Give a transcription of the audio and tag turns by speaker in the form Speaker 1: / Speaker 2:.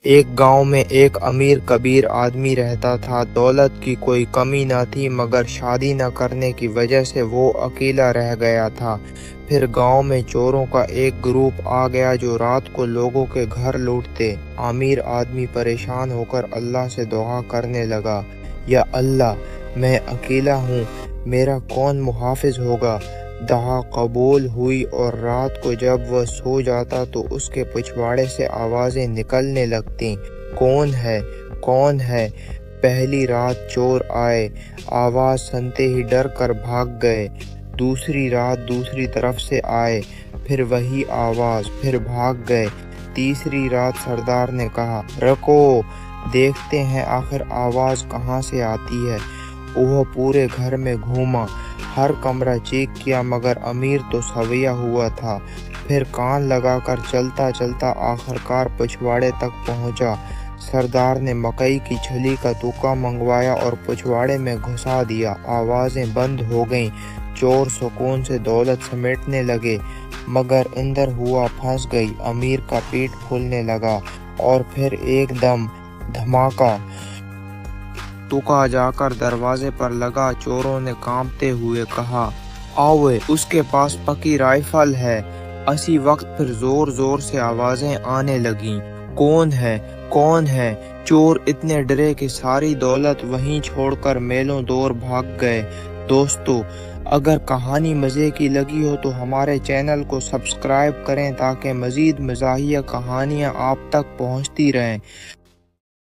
Speaker 1: ایک گاؤں میں ایک امیر کبیر آدمی رہتا تھا۔ دولت کی کوئی کمی نہ تھی، مگر شادی نہ کرنے کی وجہ سے وہ اکیلا رہ گیا تھا۔ پھر گاؤں میں چوروں کا ایک گروپ آ گیا جو رات کو لوگوں کے گھر لوٹتے۔ امیر آدمی پریشان ہو کر اللہ سے دعا کرنے لگا، یا اللہ، میں اکیلا ہوں، میرا کون محافظ ہوگا؟ دعا قبول ہوئی اور رات کو جب وہ سو جاتا تو اس کے پچھواڑے سے آوازیں نکلنے لگتیں، کون ہے؟ کون ہے؟ پہلی رات چور آئے، آواز سنتے ہی ڈر کر بھاگ گئے۔ دوسری رات دوسری طرف سے آئے، پھر وہی آواز، پھر بھاگ گئے۔ تیسری رات سردار نے کہا، رکو، دیکھتے ہیں آخر آواز کہاں سے آتی ہے۔ وہ پورے گھر میں گھوما، ہر کمرہ چیک کیا، مگر امیر تو سویا ہوا تھا۔ پھر کان لگا کر چلتا چلتا آخرکار پچھواڑے تک پہنچا۔ سردار نے مکئی کی چھلی کا تکا منگوایا اور پچھواڑے میں گھسا دیا۔ آوازیں بند ہو گئیں۔ چور سکون سے دولت سمیٹنے لگے، مگر اندر ہوا پھنس گئی۔ امیر کا پیٹ پھولنے لگا اور پھر ایک دم دھماکہ! تکا جا کر دروازے پر لگا۔ چوروں نے کانپتے ہوئے کہا، آؤے، اس کے پاس پکی رائفل ہے۔ اسی وقت پھر زور زور سے آوازیں آنے لگیں، کون ہے؟ کون ہے؟ چور اتنے ڈرے کہ ساری دولت وہیں چھوڑ کر میلوں دور بھاگ گئے۔ دوستو، اگر کہانی مزے کی لگی ہو تو ہمارے چینل کو سبسکرائب کریں تاکہ مزید مزاحیہ کہانیاں آپ تک پہنچتی رہیں۔